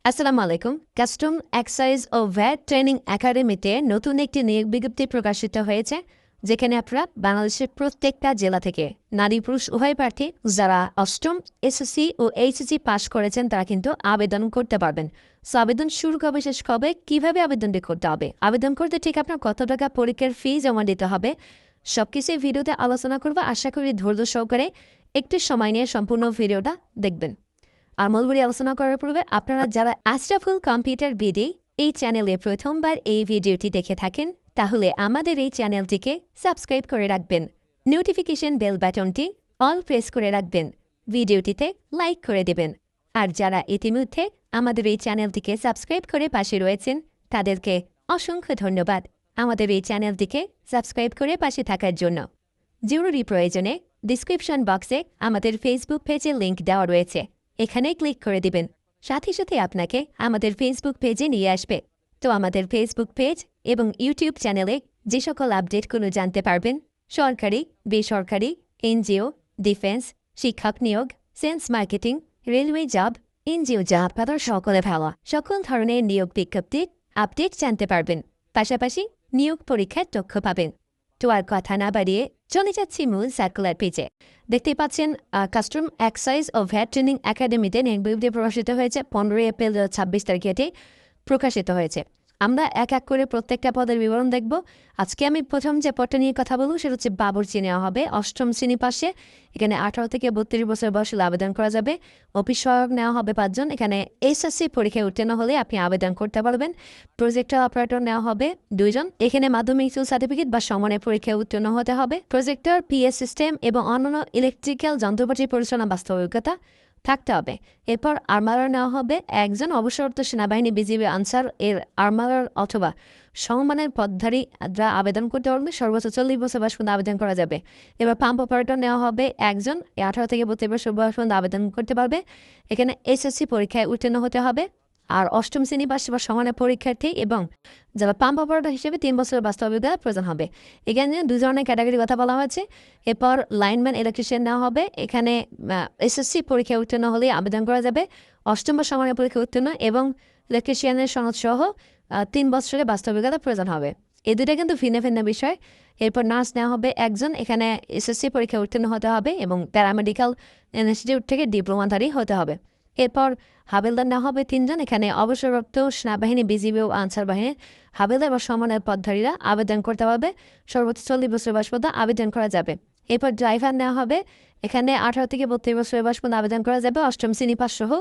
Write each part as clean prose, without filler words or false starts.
আসসালামু আলাইকুম। Custom excise ও VAT training একাডেমিতে নতুন একটি নিয়োগ বিজ্ঞপ্তি প্রকাশিত হয়েছে, যেখানে আপনারা বাংলাদেশের প্রত্যেকটা জেলা থেকে নারী পুরুষ উভয় প্রার্থী যারা অষ্টম এসএসসি ও এইচএসসি পাশ করেছেন তারা কিন্তু আবেদন করতে পারবেন। সো আবেদন শুরু কবে শেষ কবে, কীভাবে আবেদনটি করতে হবে, আবেদন করতে ঠিক আপনার কত টাকা পরীক্ষার ফি জমা দিতে হবে, সব কিছুই ভিডিওতে আলোচনা করবো। আশা করি ধৈর্য সহকারে একটু সময় নিয়ে সম্পূর্ণ ভিডিওটা দেখবেন। আর মূলবরি আলোচনা করার পূর্বে আপনারা যারা আশরাফুল কম্পিউটার বিডি এই চ্যানেলে প্রথমবার এই ভিডিওটি দেখে থাকেন, তাহলে আমাদের এই চ্যানেলটিকে সাবস্ক্রাইব করে রাখবেন, নোটিফিকেশন বেল বাটনটি অল প্রেস করে রাখবেন, ভিডিওটিতে লাইক করে দেবেন। আর যারা ইতিমধ্যে আমাদের এই চ্যানেলটিকে সাবস্ক্রাইব করে পাশে রয়েছেন তাদেরকে অসংখ্য ধন্যবাদ আমাদের এই চ্যানেলটিকে সাবস্ক্রাইব করে পাশে থাকার জন্য। জরুরি প্রয়োজনে ডিসক্রিপশন বক্সে আমাদের ফেসবুক পেজের লিঙ্ক দেওয়া রয়েছে, এখানে ক্লিক করে দিবেন। সাথে সাথে আপনাকে আমাদের ফেসবুক পেজে নিয়ে আসবে। তো আমাদের ফেসবুক পেজ এবং ইউটিউব চ্যানেলে যে সকল আপডেটগুলো জানতে পারবেন, সরকারি, বেসরকারি, এনজিও, ডিফেন্স, শিক্ষক নিয়োগ, sense marketing, railway job, NGO job, other সকলে ভালো সকল ধরনের নিয়োগ বিজ্ঞপ্তির আপডেট জানতে পারবেন। পাশাপাশি নিয়োগ পরীক্ষার তথ্য পাবেন। তো আর কথা না বাড়িয়ে চলে যাচ্ছি মূল সার্কুলার পেজে। দেখতেই পাচ্ছেন কাস্টম এক্সাইজ ও ভ্যাট ট্রেনিং একাডেমিতে নিয়োগ বিজ্ঞপ্তি প্রকাশিত হয়েছে 15 এপ্রিল 2026 তারিখে এটি প্রকাশিত হয়েছে। আমরা এক এক করে প্রত্যেকটা পদের বিবরণ দেখব। আজকে আমি প্রথম যে পদটা নিয়ে কথা বলব সেটা হচ্ছে বাবুর্চি নেওয়া হবে অষ্টম শ্রেণী পাশে। এখানে 18 থেকে 32 বছর বয়স হলে আবেদন করা যাবে। অফিস সহায়ক নেওয়া হবে 5 জন। এখানে এসএসসি পরীক্ষায় উত্তীর্ণ হলে আপনি আবেদন করতে পারবেন। প্রজেক্টর অপারেটর নেওয়া হবে 2 জন। এখানে মাধ্যমিক সার্টিফিকেট বা সমানের পরীক্ষায় উত্তীর্ণ হতে হবে। প্রজেক্টর, পিএস সিস্টেম এবং অন্যান্য ইলেকট্রিক্যাল যন্ত্রপাতি পরিচালনা বাস্তব অভিজ্ঞতা থাকতে হবে। এরপর আর্মারার নেওয়া হবে 1 জন। অবসরপ্রাপ্ত সেনাবাহিনী, বিজিবি, আনসার এর আর্মারার অথবা সমমানের পদধারীরা আবেদন করতে পারবে। সর্বোচ্চ 40 বছর বয়স পর্যন্ত আবেদন করা যাবে। এবার পাম্প অপারেটর নেওয়া হবে 1 জন। 18 থেকে 32 বছর বয়স পর্যন্ত আবেদন করতে পারবে। এখানে এসএসসি পরীক্ষায় উত্তীর্ণ হতে হবে। আর অষ্টম শ্রেণী পাশে বা সমানের পরীক্ষার্থী এবং যারা পাম্প অপারেটর হিসেবে 3 বছরের বাস্তব অভিজ্ঞতা প্রয়োজন হবে। এখানে 2 ধরনের ক্যাটাগরি কথা বলা হয়েছে। এরপর লাইনম্যান, ইলেকট্রিশিয়ান নেওয়া হবে। এখানে এসএসসি পরীক্ষায় উত্তীর্ণ হলেই আবেদন করা যাবে। অষ্টম বা সমানের পরীক্ষায় উত্তীর্ণ এবং ইলেকট্রিশিয়ানের সনদ সহ 3 বছরের বাস্তব অভিজ্ঞতা প্রয়োজন হবে। এই দুটা কিন্তু ভিন্ন ভিন্ন বিষয়। এরপর নার্স নেওয়া হবে 1 জন। এখানে এসএসসি পরীক্ষায় উত্তীর্ণ হতে হবে এবং প্যারামেডিক্যাল ইনস্টিটিউট থেকে ডিপ্লোমাধারী হতে হবে। এরপর হাবিলদার নেওয়া হবে 3 জন। এখানে অবসরপ্রাপ্ত সেনাবাহিনী, বিজিবি ও আনসার বাহিনীর হাবিলদার বা সমানের পদধারীরা আবেদন করতে পারবে। সর্বোচ্চ 40 বছর বয়স পর্যন্ত আবেদন করা যাবে। এরপর ড্রাইভার নেওয়া হবে। এখানে 18 থেকে 32 বছর বয়স পর্যন্ত আবেদন করা যাবে। অষ্টম শ্রেণী পাস সহ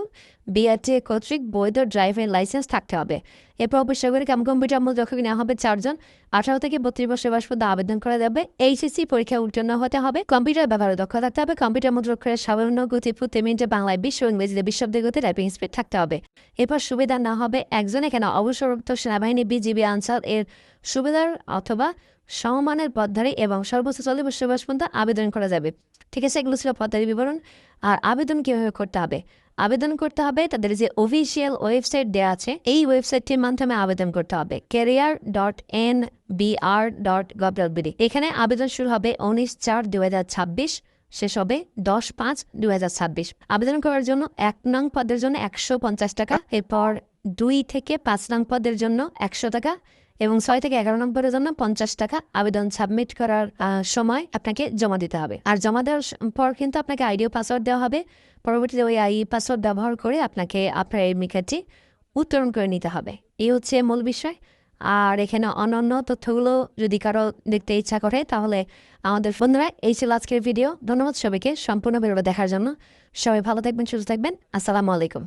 বিআরটিএ কর্তৃক বৈধ ড্রাইভিং লাইসেন্স থাকতে হবে। এরপর অফিসারগুলি কম্পিউটার মূলযোগ্য নেওয়া হবে 4 জন। 18 থেকে 32 বছর বয়স পর্যন্ত আবেদন করা যাবে। এইচএসসি পরীক্ষায় উত্তীর্ণ হতে হবে। কম্পিউটার ব্যবহারে দক্ষ থাকতে হবে। কম্পিউটার মুদ্রাক্ষরের সামান্য গতি প্রতি মিনিটে বাংলায় 20 ও ইংরেজিতে 20 শব্দের গতি টাইপিং স্পিড থাকতে হবে। এরপর সুবিধা নেওয়া হবে 1 জন। এখানে অবসরপ্রাপ্ত সেনাবাহিনী, বিজিবি, আনসার এর সুবিধার অথবা সমমানের পদধারী এবং সর্বোচ্চ 40 বছর বয়স পর্যন্ত আবেদন করা যাবে। ঠিক আছে, এগুলো ছিল পদের বিবরণ। আর আবেদন কীভাবে করতে হবে? আবেদন করতে হবে তাদের যে অফিসিয়াল ওয়েবসাইট দেওয়া আছে, এই ওয়েবসাইটটির মাধ্যমে আবেদন করতে হবে। career.nbr.gov.bd। এখানে আবেদন শুরু হবে 19/4/2026, শেষ হবে 10/5/2026। আবেদন করার জন্য 1 নং পদের জন্য 150 টাকা, এরপর 2 থেকে 5 নং পদের জন্য 100 টাকা এবং 6 থেকে 11 নম্বরের জন্য 50 টাকা আবেদন সাবমিট করার সময় আপনাকে জমা দিতে হবে। আর জমা দেওয়ার পর কিন্তু আপনাকে আইডি ও পাসওয়ার্ড দেওয়া হবে। পরবর্তীতে ওই আইডি পাসওয়ার্ড ব্যবহার করে আপনাকে আপনার এডমিট কার্ডটি উত্তোলন করে নিতে হবে। এই হচ্ছে মূল বিষয়। আর এখানে অন্যান্য তথ্যগুলো যদি কারো দেখতে ইচ্ছা করে তাহলে আমাদের বন্ধুরা, এই ছিল আজকের ভিডিও। ধন্যবাদ সবাইকে সম্পূর্ণ ভিডিও দেখার জন্য। সবাই ভালো থাকবেন, সুস্থ থাকবেন। আসসালামু আলাইকুম।